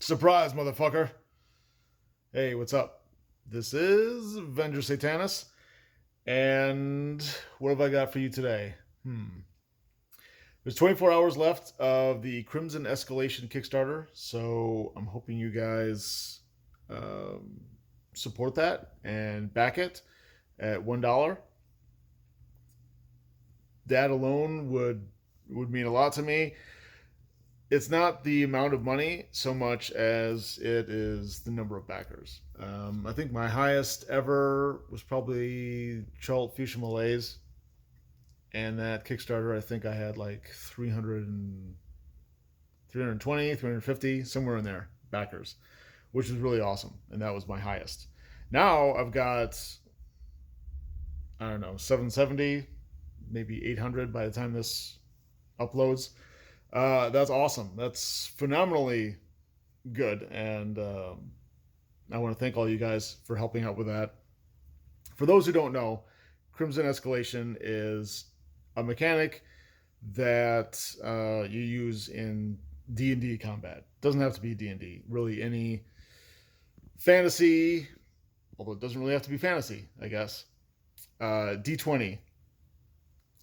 Surprise, motherfucker. Hey, what's up? This is Venger Satanis, and what have I got for you today? There's 24 hours left of the Crimson Escalation Kickstarter, so I'm hoping you guys support that and back it at $1. That alone would mean a lot to me. It's not the amount of money so much as it is the number of backers. I think my highest ever was probably Chalt Fuchsia Malays, and that Kickstarter, I think I had like 320, 350, somewhere in there, backers, which was really awesome, and that was my highest. Now I've got, I don't know, 770, maybe 800 by the time this uploads. That's awesome. That's phenomenally good, and I want to thank all you guys for helping out with that. For those who don't know, Crimson Escalation is a mechanic that you use in D&D combat. Doesn't have to be D&D. Really, any fantasy, although it doesn't really have to be fantasy, I guess. D20.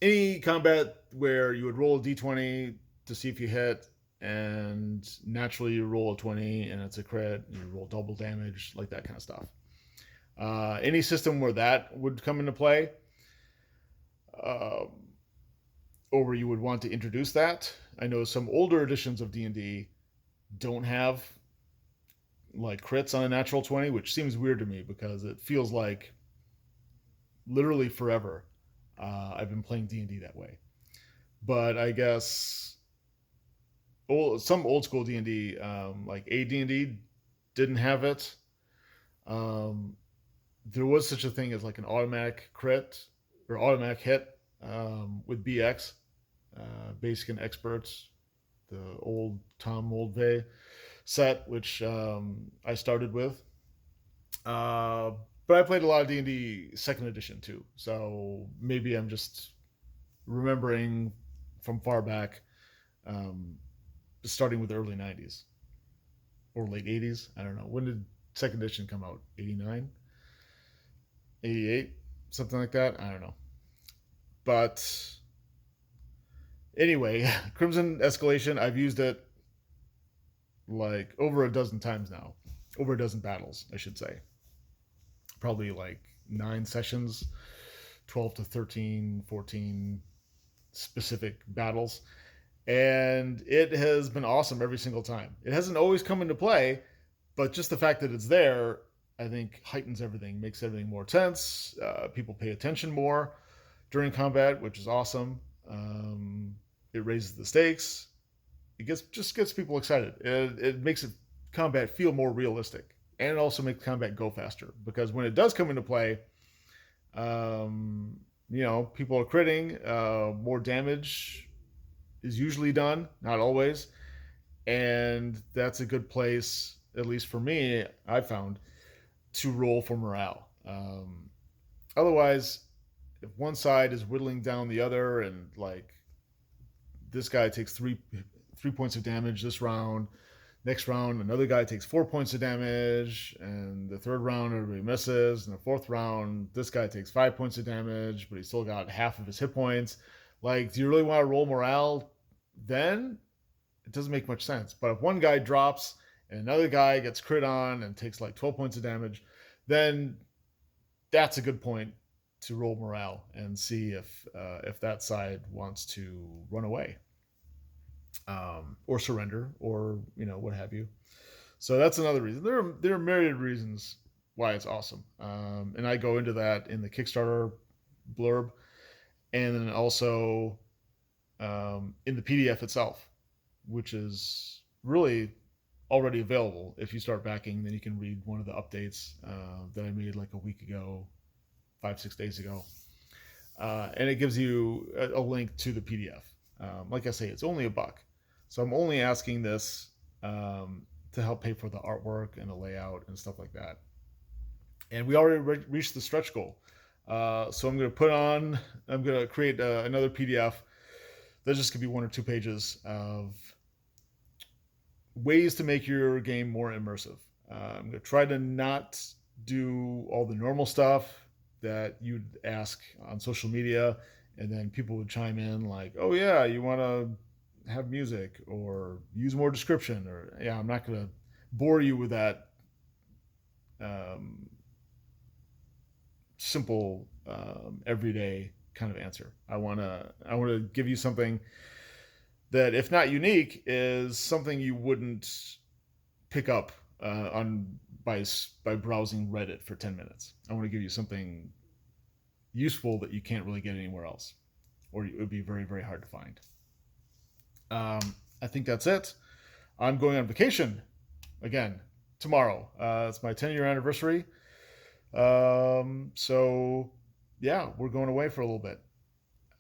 Any combat where you would roll a D20 to see if you hit, and naturally you roll a 20 and it's a crit, and you roll double damage, like that kind of stuff. Any system where that would come into play, or where you would want to introduce that. I know some older editions of D&D don't have like crits on a natural 20, which seems weird to me because it feels like literally forever I've been playing D&D that way. But I guess some old school D&D, like AD&D, didn't have it. There was such a thing as like an automatic crit or automatic hit with BX, Basic and Experts, the old Tom Moldvay set, which I started with. But I played a lot of D&D second edition too, so maybe I'm just remembering from far back, starting with the early 90s or late 80s. I don't know. When did second edition come out? 89? 88? Something like that? I don't know. But anyway, Crimson Escalation, I've used it like over a dozen times now. Over a dozen battles, I should say. Probably like 9 sessions, 12 to 13, 14 specific battles. And it has been awesome every single time. It hasn't always come into play, but just the fact that it's there, I think, heightens everything, makes everything more tense. People pay attention more during combat, which is awesome. It raises the stakes. It just gets people excited. It makes combat feel more realistic, and it also makes combat go faster, because when it does come into play, people are critting, more damage is usually done, not always, and that's a good place, at least for me, I found, to roll for morale. Otherwise, if one side is whittling down the other, and like this guy takes three points of damage this round, next round another guy takes 4 points of damage, and the third round everybody misses, and the fourth round this guy takes 5 points of damage, but he's still got half of his hit points. Like, do you really want to roll morale then? It doesn't make much sense. But if one guy drops and another guy gets crit on and takes like 12 points of damage, then that's a good point to roll morale and see if that side wants to run away, or surrender, or what have you. So that's another reason. There are myriad reasons why it's awesome, and I go into that in the Kickstarter blurb, and then also in the PDF itself, which is really already available. If you start backing, then you can read one of the updates that I made like a week ago, 5-6 days ago, and it gives you a link to the PDF. Like I say, it's only $1, so I'm only asking this to help pay for the artwork and the layout and stuff like that. And we already reached the stretch goal. So I'm going to create another PDF. There's just going to be 1 or 2 pages of ways to make your game more immersive. I'm going to try to not do all the normal stuff that you'd ask on social media, and then people would chime in like, "Oh yeah, you want to have music or use more description," or yeah, I'm not going to bore you with that um, simple everyday kind of answer. I want to give you something that, if not unique, is something you wouldn't pick up on by browsing Reddit for 10 minutes. I want to give you something useful that you can't really get anywhere else, or it would be very, very hard to find. I think that's it. I'm going on vacation again tomorrow. It's my 10-year anniversary. So yeah, we're going away for a little bit.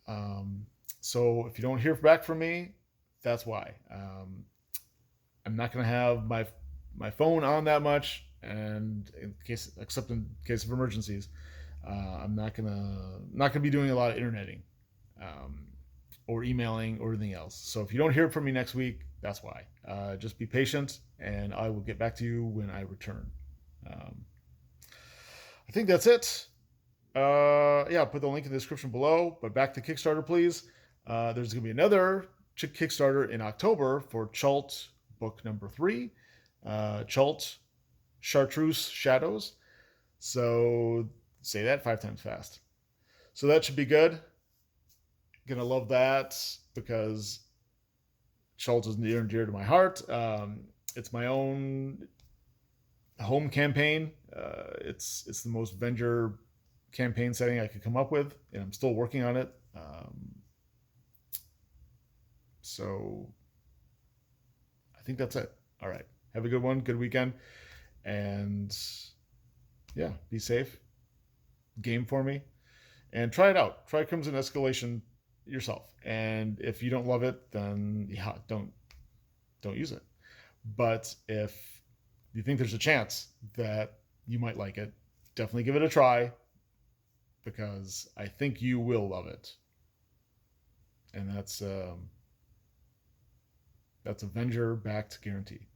Um, so if you don't hear back from me, that's why. I'm not going to have my phone on that much, and except in case of emergencies, I'm not gonna be doing a lot of interneting, um, or emailing or anything else. So if you don't hear from me next week, that's why. Just be patient, and I will get back to you when I return. Um, I think that's it. Yeah, I'll put the link in the description below. But back to Kickstarter, please. There's going to be another Kickstarter in October for Chult book number 3, Chult Chartreuse Shadows. So say that 5 times fast. So that should be good. Gonna love that because Chult is near and dear to my heart. It's my own home campaign. It's the most Venger campaign setting I could come up with, and I'm still working on it. So I think that's it. All right. Have a good one. Good weekend. And yeah, be safe. Game for me. And try it out. Try Crimson Escalation yourself. And if you don't love it, then yeah, don't use it. But if you think there's a chance that you might like it, definitely give it a try, because I think you will love it. And that's a Venger backed guarantee.